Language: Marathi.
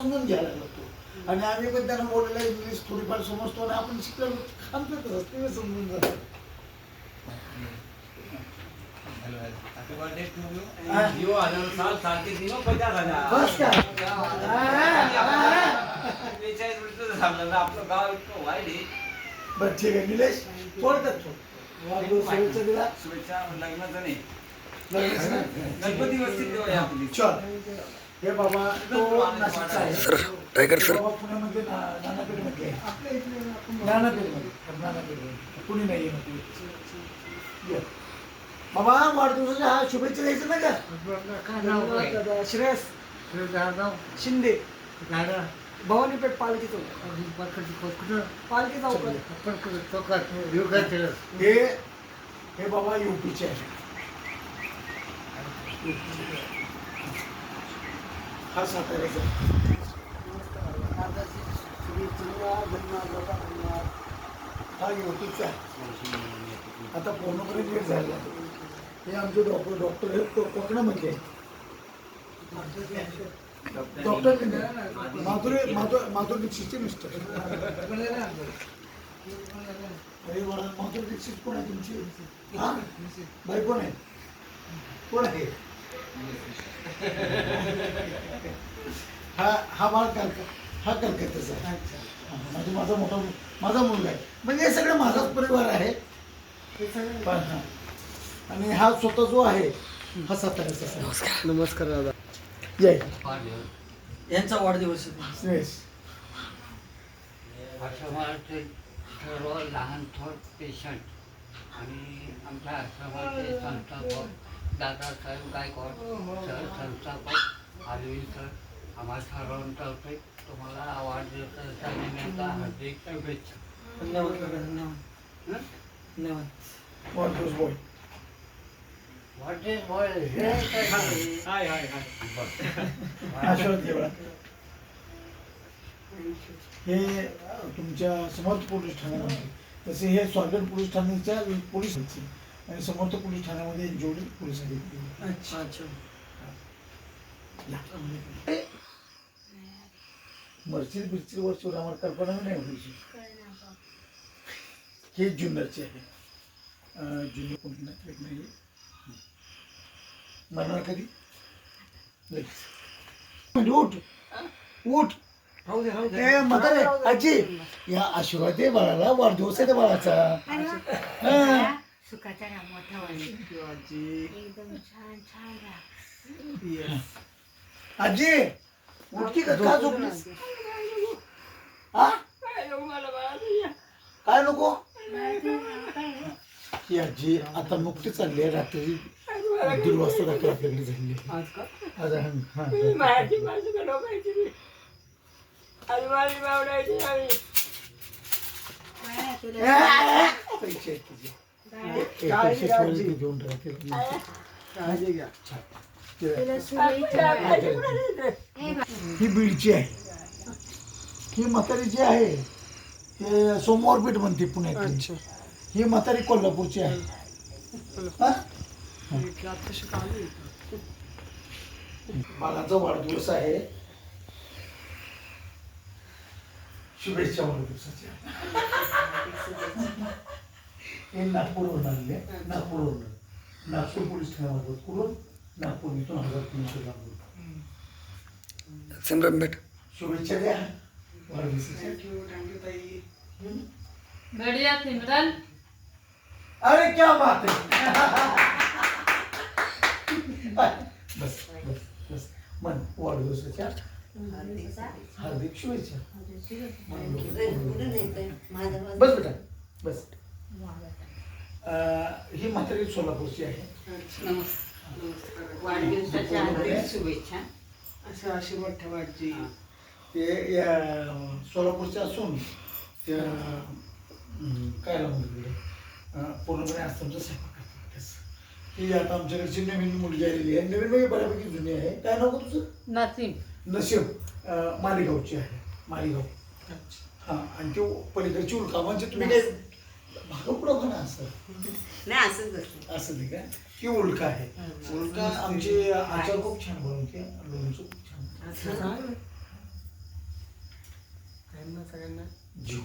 समजून घ्यायला लागतो आणि आम्ही पण त्यांना बोलायला इंग्लिश थोडीफार समजतो आणि आपण शिकलो आमचं ते समजून जातो. बस का आपलं गाव इतकं वाईट आहे. बरं ठीक आहे निलेश थोडक्यात शुभेच्छा दिला शुभेच्छा लग्नाचं नाही लगेच गणपती वस्तीत देऊ या आपली. चल हे बाबा तो नाशिकचा आहे सर टायगर सर बाबा पुण्यामध्ये नानापेठमध्ये आहे. नानापेठमध्ये कुणी नाही आहे बाबा वाढदिवसाच्या हा शुभेच्छा द्यायचं ना का श्रेयस शिंदे भवानीपेठ पालखी चौक पालखी चौक हे बाबा युपीचे आहे. हा साताऱ्याचा हा युपीचा आहे. आता पूर्णपणे लेट झाला. हे आमचे डॉक्टर हे कोकणामध्ये डॉक्टर माधुरी दीक्षितचे मिस्टर. अरे माधुरी दीक्षित कोण आहे तुमची? हा बाई कोण आहे? कोण आहे? हा बाळ हा कलकत्त्याचा आहे. म्हणजे माझा मुलगा आहे. म्हणजे हे सगळं माझाच परिवार आहे. आणि हा स्वतः जो आहे हा साताऱ्याचा. नमस्कार दादा. जय यांचा वाढदिवस श्रेयस आश्रमाचे सर्व लहान थोर पेशंट आणि आमच्या आश्रमाचे संस्थापक दादासाहेब गायकवाड सर संस्थापक आलवी सर आम्हा सर्वांतर्फे तुम्हाला वाढदिवसाच्या निमित्त हार्दिक शुभेच्छा. धन्यवाद धन्यवाद धन्यवाद. वाढदिवस बॉय वाढदिवस बॉय आशीर्वाद घे बाळा. हे तुमच्या समर्थ पोलीस ठाण्यामध्ये तसे हे स्वागत पोलीस ठाण्याच्या पोलीस आणि समर्थ पोलीस ठाण्यामध्ये जोडी पोलीस अधिकारी. अच्छा अच्छा. मर्चिल बिर्चिल वरची आम्हाला कल्पना नाही होती. हे ज्युनियरचे आहे. ज्युनियर कोणती नाही म्हणणार कधी म्हणजे उठ उठ ए म्हातारे आजी या आशीर्वाद दे बाळाला. वाढदिवस आहे त्या बाळाचा. सुखाचा ना मोठा एकदम छान छान राहा. आजी उठकी का झोपलीस? हा काय नको ही आजी आता नुकती चालली आहे. रात्री 1:30 वाजता दाखल आपल्याकडे झाली आज. पैसे आहेत तुझे. पैसे ठेवले घेऊन ही बीडची आहे. ही म्हातारी जी आहे ते सोमवार पीठ म्हणते पुण्यात. ही म्हातारी कोल्हापूरची आहे. बाळाचा वाढदिवस आहे. शुभेच्छा वाढदिवसाच्या. हे नागपूरवरून आलेले. नागपूर पोलीस ठाण्यामार्फत करून नागपूर इथून 1300 लांब. सिमरन भेट शुभेच्छा द्या वाढदिवसाच्या. बढ़िया सिमरन. अरे क्या बात है. बस बस बस मन वाढदिवसाच्या हार्दिक शुभेच्छा. बस बेटा बस. ही म्हातारी सोलापूरची आहे. वाढदिवसाच्या हार्दिक शुभेच्छा. असं आशीर्वाद ठेवायची. ते या सोलापूरच्या असून त्या काय लागून पूर्णपणे आसामचा स्वयंपाक करतात. ही आता आमच्याकडची नवीन मुलगी आलेली आहे. नवीन म्हणजे बऱ्यापैकी जुनी आहे. काय नाव का तुझं? नसीम. नसीब. मालेगावची आहे. मालेगाव. हां आणि ती पलीकडची उल्का म्हणजे तुम्ही काय भागं पुढं म्हणा असं नाही असंच असं नाही का. ही उल्का आहे. उल्का आमची आचार खूप छान बनवते. लोणचं खूप छान. सगळ्यांना जीव